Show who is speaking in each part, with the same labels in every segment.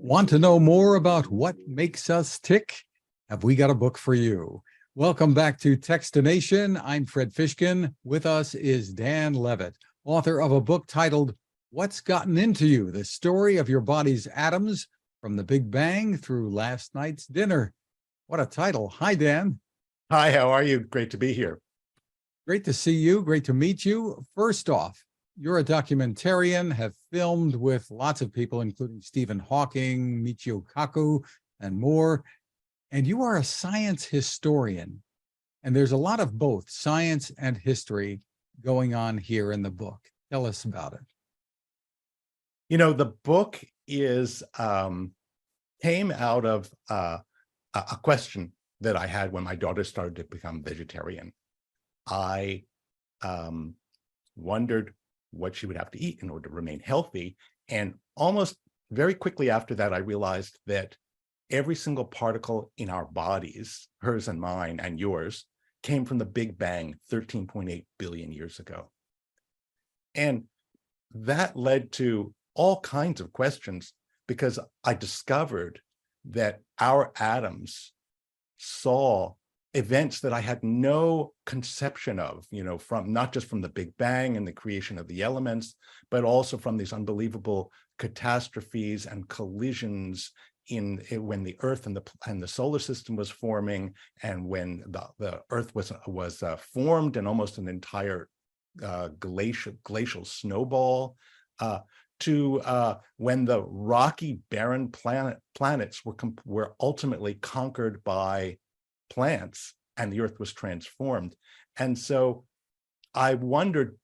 Speaker 1: Want to know more about what makes us tick? Have we got a book for you? Welcome back to Techstination. I'm Fred Fishkin. With us is Dan Levitt, author of a book titled What's Gotten Into You? The Story of Your Body's Atoms from the Big Bang Through Last Night's Dinner. What a title. Hi, Dan.
Speaker 2: Hi, how are you? Great to be here.
Speaker 1: Great to see you. Great to meet you. First off, you're a documentarian, have filmed with lots of people, including Stephen Hawking, Michio Kaku, and more. And you are a science historian. And there's a lot of both science and history going on here in the book. Tell us about it.
Speaker 2: You know, the book is came out of a question that I had when my daughter started to become vegetarian. I wondered what she would have to eat in order to remain healthy. And almost very quickly after that, I realized that every single particle in our bodies, hers and mine and yours, came from the Big Bang 13.8 billion years ago. And that led to all kinds of questions because I discovered that our atoms saw events that I had no conception of, you know, from not just from the Big Bang and the creation of the elements, but also from these unbelievable catastrophes and collisions when the Earth and the solar system was forming, and when the Earth was formed and almost an entire glacial snowball, to when the rocky, barren planets were ultimately conquered by plants and the Earth was transformed. And so I wondered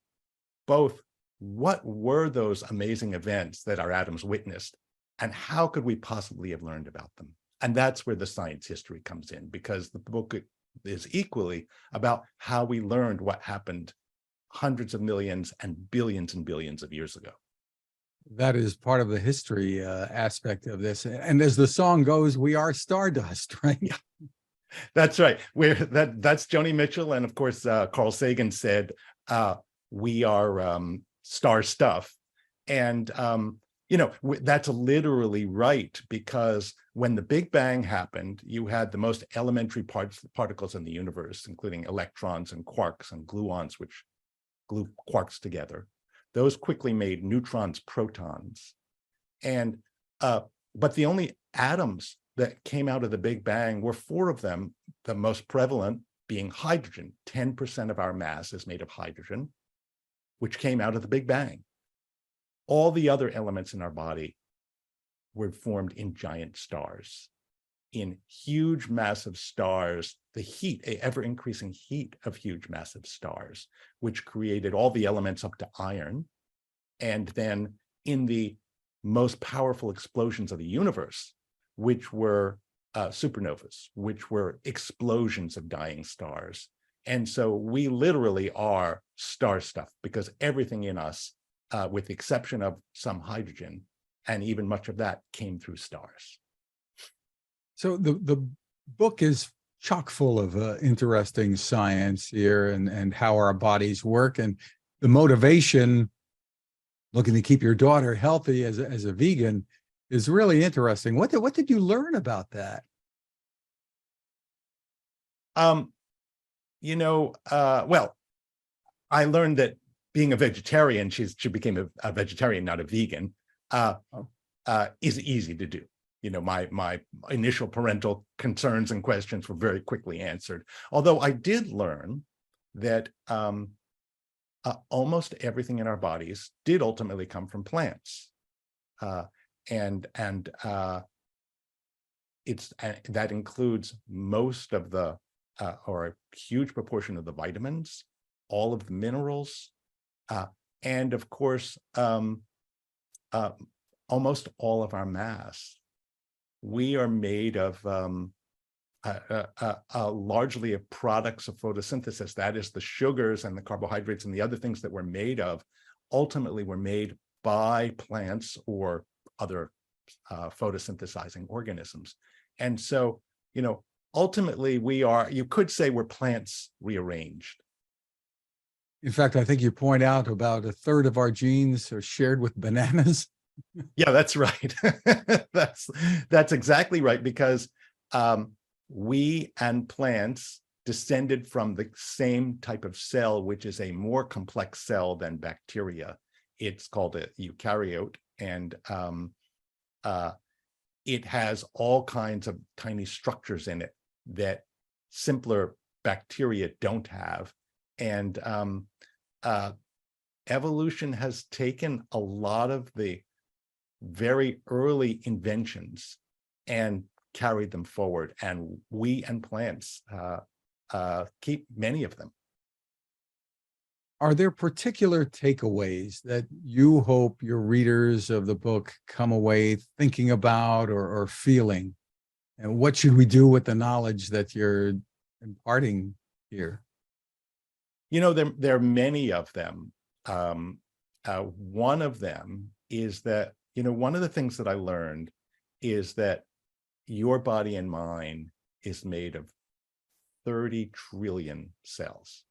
Speaker 2: both, what were those amazing events that our atoms witnessed, and how could we possibly have learned about them? And that's where the science history comes in, because the book is equally about how we learned what happened hundreds of millions and billions of years ago.
Speaker 1: That is part of the history aspect of this. And as the song goes, we are stardust, right?
Speaker 2: Yeah. That's right. That's Joni Mitchell. And of course, Carl Sagan said, we are star stuff. And, you know, that's literally right, because when the Big Bang happened, you had the most elementary particles in the universe, including electrons and quarks and gluons, which glue quarks together. Those quickly made neutrons, protons. And, but the only atoms that came out of the Big Bang were 4 of them, the most prevalent being hydrogen. 10% of our mass is made of hydrogen, which came out of the Big Bang. All the other elements in our body were formed in giant stars. In huge, massive stars, the heat, ever-increasing heat of huge, massive stars, which created all the elements up to iron. And then in the most powerful explosions of the universe, which were supernovas, which were explosions of dying stars. And so we literally are star stuff, because everything in us, with the exception of some hydrogen, and even much of that, came through stars.
Speaker 1: So the book is chock full of interesting science here and how our bodies work, and the motivation, looking to keep your daughter healthy as a vegan, is really interesting. What did you learn about that?
Speaker 2: You know, well, I learned that being a vegetarian, she became a vegetarian, not a vegan, is easy to do. You know, my initial parental concerns and questions were very quickly answered. Although I did learn that almost everything in our bodies did ultimately come from plants. That includes most of the, or a huge proportion of the vitamins, all of the minerals, and of course, almost all of our mass. We are made of largely of products of photosynthesis. That is, the sugars and the carbohydrates and the other things that we're made of ultimately were made by plants or other photosynthesizing organisms. And so, you know, ultimately you could say we're plants rearranged.
Speaker 1: In fact, I think you point out about 1/3 of our genes are shared with bananas.
Speaker 2: Yeah, that's right. That's exactly right, because we and plants descended from the same type of cell, which is a more complex cell than bacteria. It's called a eukaryote, and it has all kinds of tiny structures in it that simpler bacteria don't have. And evolution has taken a lot of the very early inventions and carried them forward. And we and plants keep many of them.
Speaker 1: Are there particular takeaways that you hope your readers of the book come away thinking about or feeling? And what should we do with the knowledge that you're imparting here?
Speaker 2: You know, there are many of them. One of them is that, you know, one of the things that I learned is that your body and mine is made of 30 trillion cells.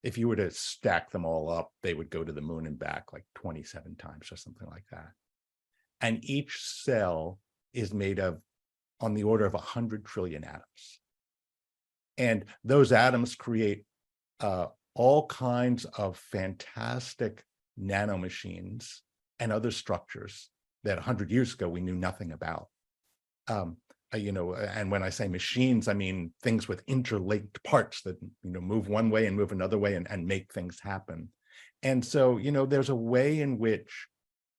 Speaker 2: If you were to stack them all up, they would go to the moon and back like 27 times or something like that. And each cell is made of on the order of 100 trillion atoms. And those atoms create all kinds of fantastic nanomachines and other structures that 100 years ago we knew nothing about. You know, and when I say machines, I mean things with interlinked parts that, you know, move one way and move another way and make things happen. And so, you know, there's a way in which,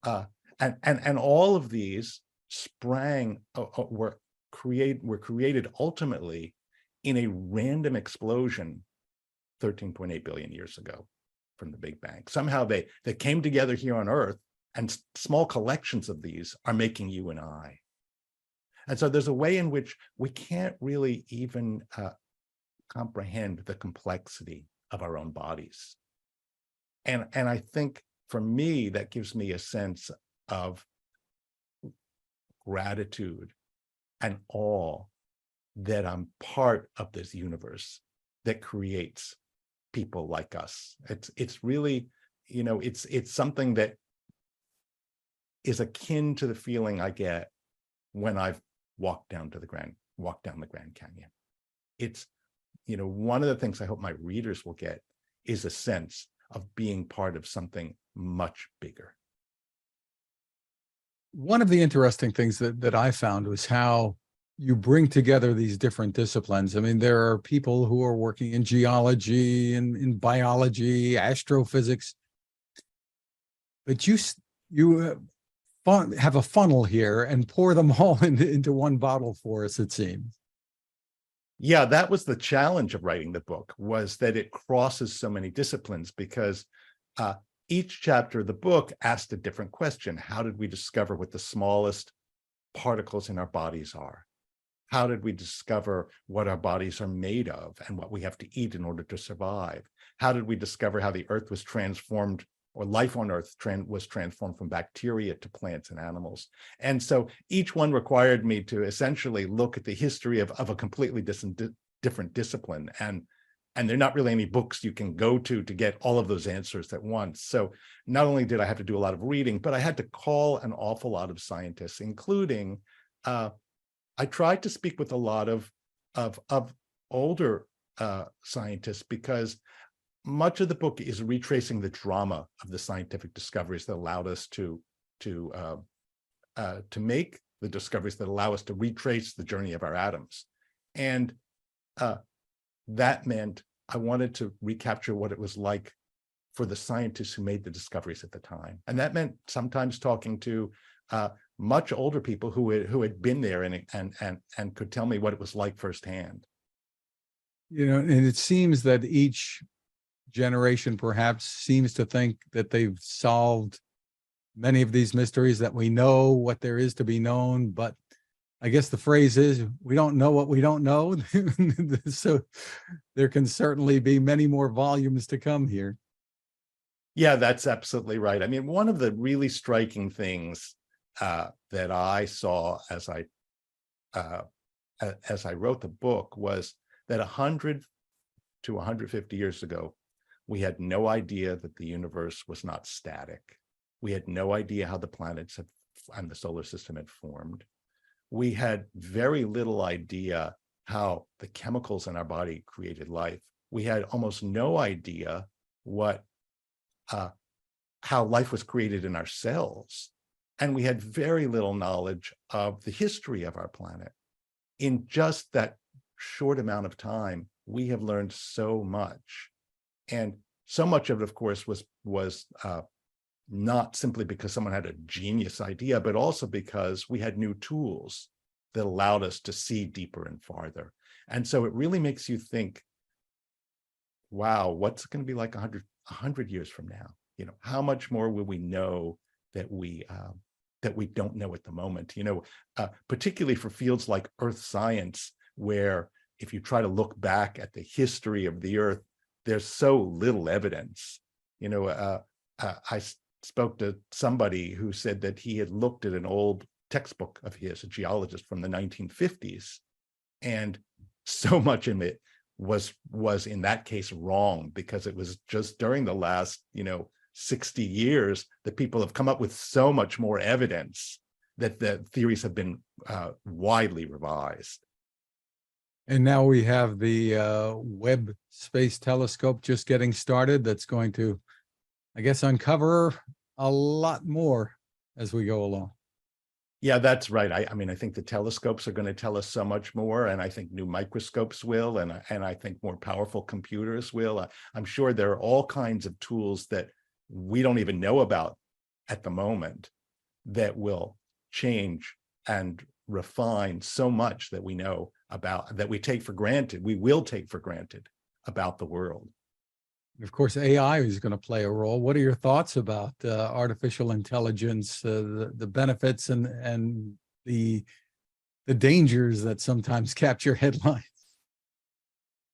Speaker 2: and all of these were created ultimately in a random explosion 13.8 billion years ago from the Big Bang. Somehow they came together here on Earth, and small collections of these are making you and I. And so there's a way in which we can't really even comprehend the complexity of our own bodies. And I think for me, that gives me a sense of gratitude and awe that I'm part of this universe that creates people like us. It's really, you know, it's something that is akin to the feeling I get when I've walked down the Grand Canyon. It's, you know, one of the things I hope my readers will get is a sense of being part of something much bigger.
Speaker 1: One of the interesting things that I found was how you bring together these different disciplines. I mean, there are people who are working in geology and in biology, astrophysics, but you have a funnel here and pour them all into one bottle for us, it seems.
Speaker 2: Yeah, that was the challenge of writing the book, was that it crosses so many disciplines, because each chapter of the book asked a different question. How did we discover what the smallest particles in our bodies are? How did we discover what our bodies are made of and what we have to eat in order to survive? How did we discover how the Earth was transformed, or life on Earth was transformed from bacteria to plants and animals? And so each one required me to essentially look at the history of a completely different discipline. And there are not really any books you can go to get all of those answers at once. So not only did I have to do a lot of reading, but I had to call an awful lot of scientists, including, I tried to speak with a lot of older scientists, because much of the book is retracing the drama of the scientific discoveries that allowed us to make the discoveries that allow us to retrace the journey of our atoms. And that meant I wanted to recapture what it was like for the scientists who made the discoveries at the time. And that meant sometimes talking to much older people who had been there and could tell me what it was like firsthand.
Speaker 1: You know, and it seems that each generation perhaps seems to think that they've solved many of these mysteries, that we know what there is to be known, but I guess the phrase is, we don't know what we don't know. So there can certainly be many more volumes to come here.
Speaker 2: Yeah, that's absolutely right. I mean, one of the really striking things that I saw as I wrote the book was that 100 to 150 years ago, we had no idea that the universe was not static. We had no idea how the planets and the solar system had formed. We had very little idea how the chemicals in our body created life. We had almost no idea how life was created in our cells. And we had very little knowledge of the history of our planet. In just that short amount of time, we have learned so much. And so much of it, of course, was not simply because someone had a genius idea, but also because we had new tools that allowed us to see deeper and farther. And so it really makes you think, wow, what's it going to be like 100 years from now? You know, how much more will we know that we don't know at the moment? You know, particularly for fields like earth science, where if you try to look back at the history of the earth, there's so little evidence. You know, I spoke to somebody who said that he had looked at an old textbook of his, a geologist from the 1950s, and so much of it was in that case wrong, because it was just during the last 60 years that people have come up with so much more evidence that the theories have been widely revised.
Speaker 1: And now we have the Webb Space Telescope just getting started. That's going to, I guess, uncover a lot more as we go along.
Speaker 2: Yeah, that's right. I mean, I think the telescopes are going to tell us so much more, and I think new microscopes will, and I think more powerful computers will. I'm sure there are all kinds of tools that we don't even know about at the moment that will change and refine so much that we know about, that we take for granted, we will take for granted about the world.
Speaker 1: Of course, AI is going to play a role. What are your thoughts about artificial intelligence, the benefits and the dangers that sometimes capture headlines?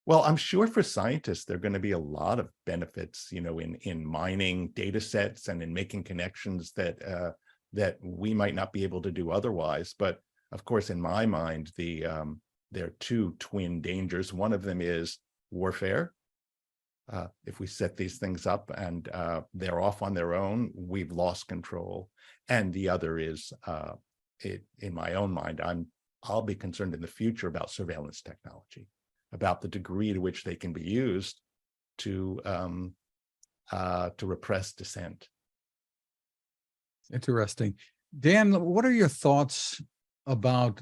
Speaker 2: Well, I'm sure for scientists, there are going to be a lot of benefits, in mining data sets and in making connections that we might not be able to do otherwise. But of course, in my mind, there are two twin dangers. One of them is warfare. If we set these things up and they're off on their own, we've lost control. And the other is, in my own mind, I'll be concerned in the future about surveillance technology, about the degree to which they can be used to repress dissent.
Speaker 1: Interesting. Dan, what are your thoughts about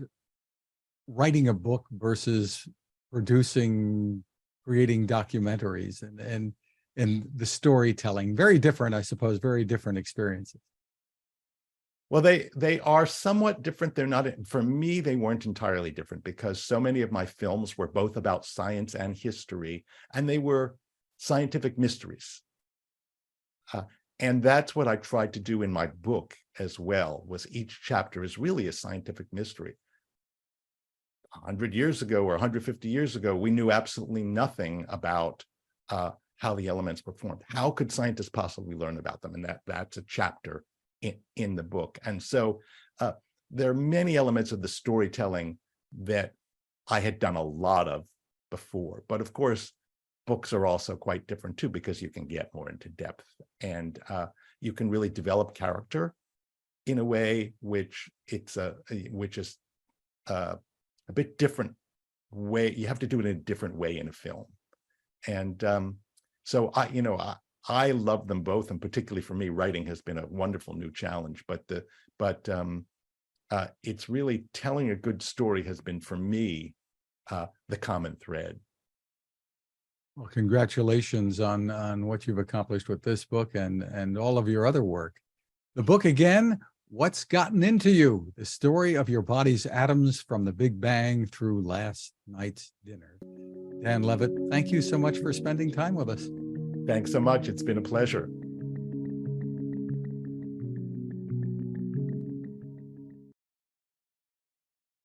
Speaker 1: writing a book versus creating documentaries and the storytelling? Very different, I suppose, very different experiences.
Speaker 2: Well, they are somewhat different. They're not, for me, they weren't entirely different, because so many of my films were both about science and history, and they were scientific mysteries. And that's what I tried to do in my book as well, was each chapter is really a scientific mystery. 100 years ago or 150 years ago, we knew absolutely nothing about how the elements were formed. How could scientists possibly learn about them? And that's a chapter in the book. And so there are many elements of the storytelling that I had done a lot of before. But of course, books are also quite different too, because you can get more into depth, and you can really develop character in a way which is a bit different way. You have to do it in a different way in a film. And so I love them both, and particularly for me, writing has been a wonderful new challenge. But it's really telling a good story has been, for me, the common thread.
Speaker 1: Well, congratulations on what you've accomplished with this book and all of your other work. The book again, What's Gotten Into You? The Story of Your Body's Atoms from the Big Bang Through Last Night's Dinner. Dan Levitt, thank you so much for spending time with us.
Speaker 2: Thanks so much. It's been a pleasure.